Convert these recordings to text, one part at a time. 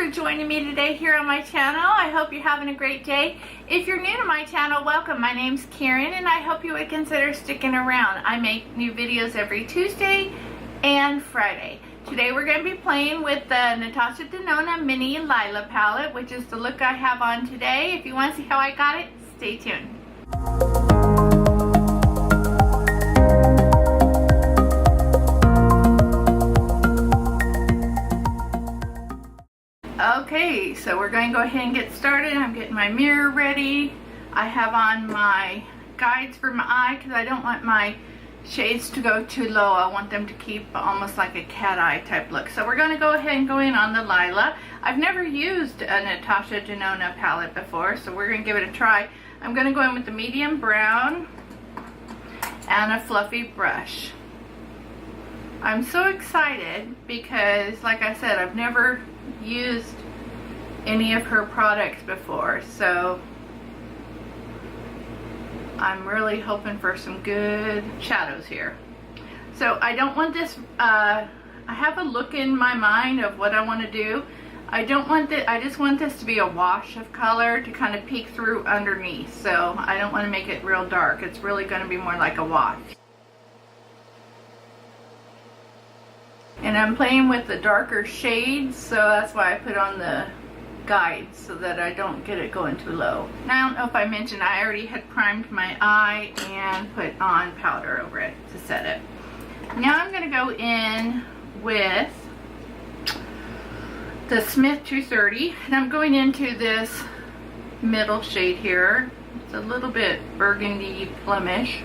for joining me today here on my channel. I hope you're having a great day. If you're new to my channel, welcome. My name's Karen and I hope you would consider sticking around. I make new videos every Tuesday and Friday. Today we're going to be playing with the Natasha Denona Mini Lila Palette, which is the look I have on today. If you want to see how I got it, stay tuned. Okay, so we're going to go ahead and get started. I'm getting my mirror ready. I have on my guides for my eye because I don't want my shades to go too low. I want them to keep almost like a cat eye type look. So we're going to go ahead and go in on the Lila. I've never used a Natasha Denona palette before, so we're going to give it a try. I'm going to go in with the medium brown and a fluffy brush. I'm so excited because, like I said, I've never used any of her products before, so I'm really hoping for some good shadows here. So I don't want this, I have a look in my mind of what I want to do. I just want this to be a wash of color to kind of peek through underneath, so I don't want to make it real dark. It's really going to be more like a wash. And I'm playing with the darker shades, so that's why I put on the guides so that I don't get it going too low. Now, I don't know if I mentioned I already had primed my eye and put on powder over it to set it. Now I'm going to go in with the Smith 230, and I'm going into this middle shade here. It's a little bit burgundy plumish.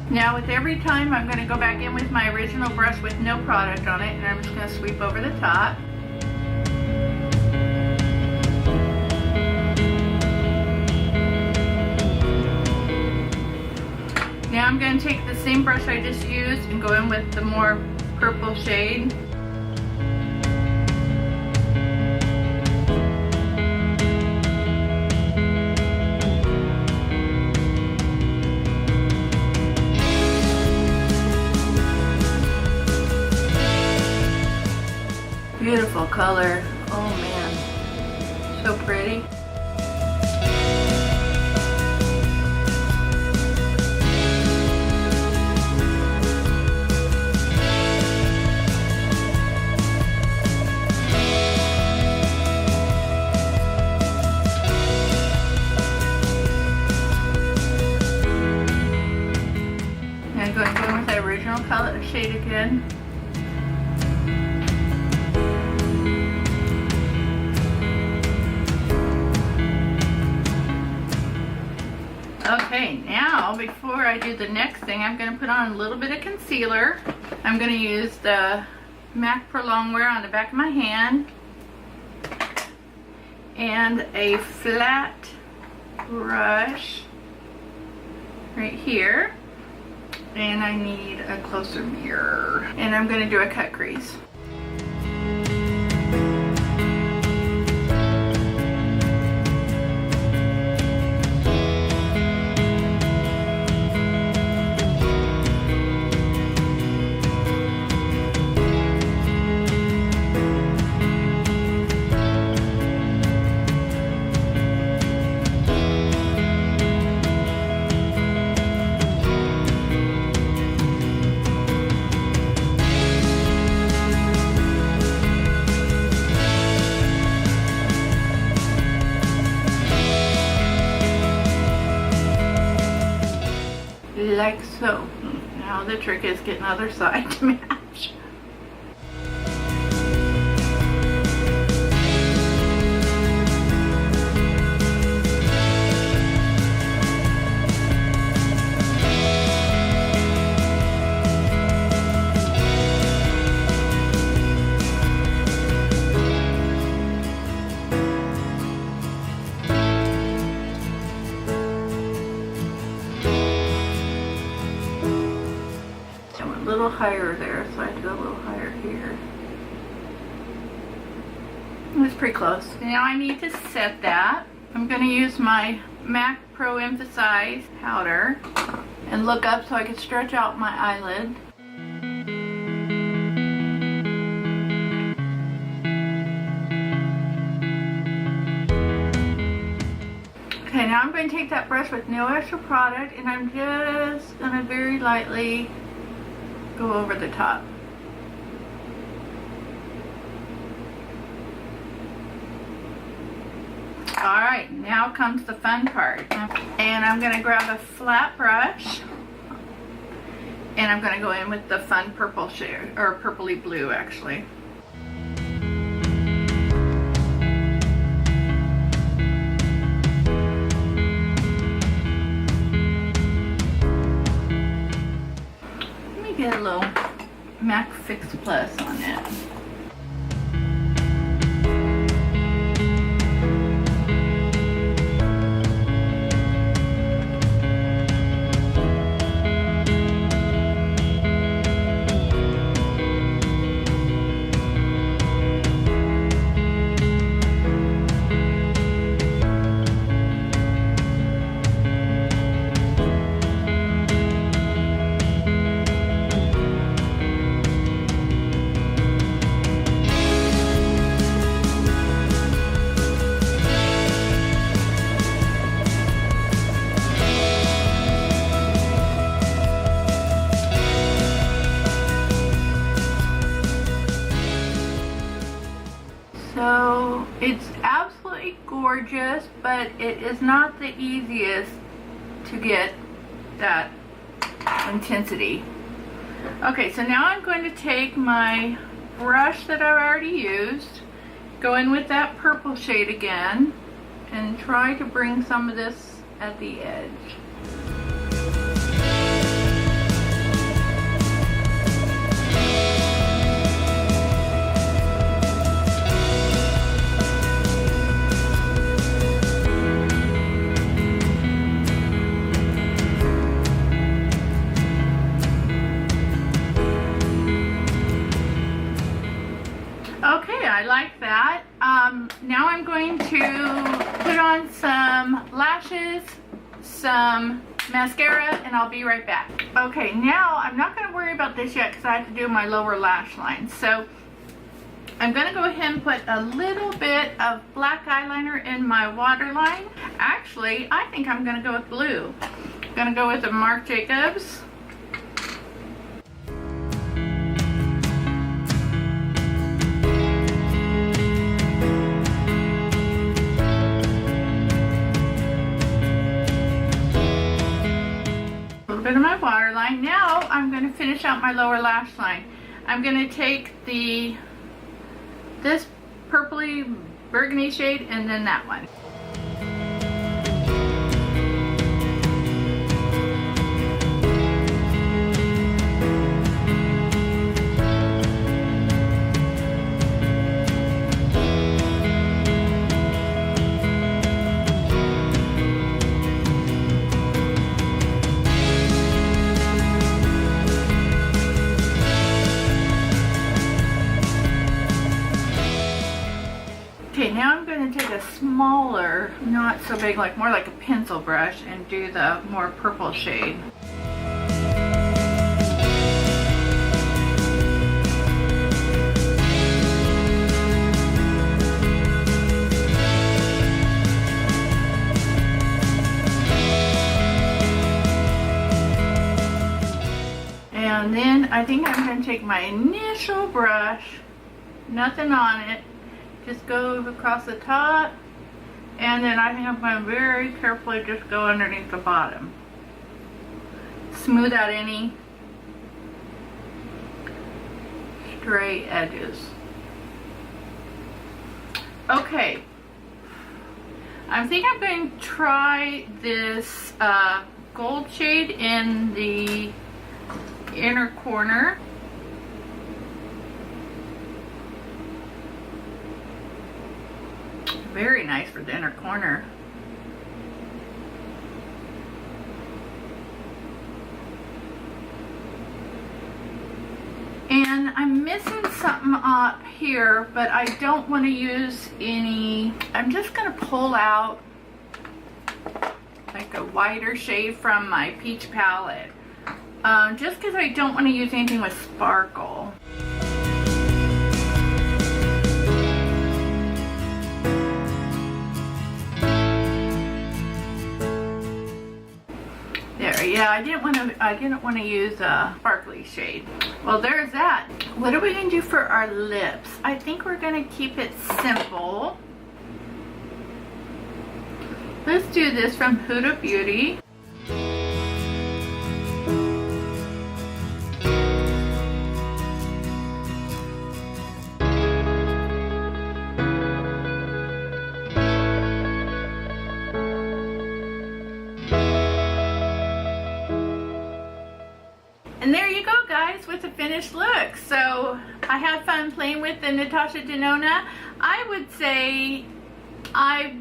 Now with every time I'm going to go back in with my original brush with no product on it, and I'm just going to sweep over the top. Now I'm going to take the same brush I just used and go in with the more purple shade. Beautiful color. Oh man, so pretty. I'm going to go with the original color shade again. Okay, now before I do the next thing, I'm going to put on a little bit of concealer. I'm going to use the MAC Pro Longwear on the back of my hand and a flat brush right here, and I need a closer mirror, and I'm going to do a cut crease. Like so. Now the trick is getting the other side to match. little higher there, so I have to go a little higher here. It's pretty close. Now I need to set that. I'm going to use my MAC Pro Emphasize powder and look up so I can stretch out my eyelid. Okay, now I'm going to take that brush with no extra product and I'm just going to very lightly go over the top. Alright, now comes the fun part. And I'm going to grab a flat brush and I'm going to go in with the fun purple shade, or purpley blue actually. Let me get a little MAC Fix Plus on it. So it's absolutely gorgeous, but it is not the easiest to get that intensity. Okay, so now I'm going to take my brush that I've already used, go in with that purple shade again, and try to bring some of this at the edge. I like that. Now I'm going to put on some lashes, some mascara, and I'll be right back. Okay, now I'm not going to worry about this yet because I have to do my lower lash line. So I'm going to go ahead and put a little bit of black eyeliner in my waterline. Actually, I think I'm going to go with blue. I'm going to go with a Marc Jacobs. Bit of my waterline. Now I'm going to finish out my lower lash line. I'm going to take this purpley burgundy shade and then that one. Okay, now I'm going to take a smaller, not so big, like more like a pencil brush, and do the more purple shade. And then I think I'm going to take my initial brush, nothing on it, just go across the top, and then I think I'm going to very carefully just go underneath the bottom. Smooth out any stray edges. Okay, I think I'm going to try this gold shade in the inner corner. Very nice for the inner corner. And I'm missing something up here, but I don't want to use any. I'm just going to pull out like a whiter shade from my peach palette. Just because I don't want to use anything with sparkle. There, yeah, I didn't want to use a sparkly shade. Well, there's that. What are we going to do for our lips? I think we're going to keep it simple. Let's do this from Huda Beauty. And there you go, guys, with the finished look. So I had fun playing with the Natasha Denona. I would say I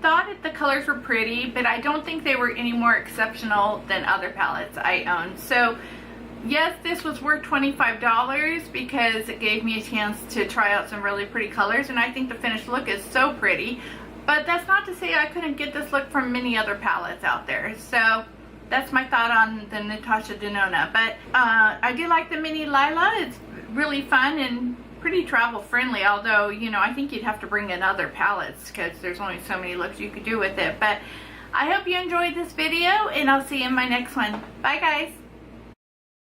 thought that the colors were pretty, but I don't think they were any more exceptional than other palettes I own. So yes, this was worth $25 because it gave me a chance to try out some really pretty colors, and I think the finished look is so pretty. But that's not to say I couldn't get this look from many other palettes out there. So that's my thought on the Natasha Denona. But I do like the Mini Lila. It's really fun and pretty travel friendly, although, you know, I think you'd have to bring in other palettes because there's only so many looks you could do with it. But I hope you enjoyed this video, and I'll see you in my next one. Bye, guys.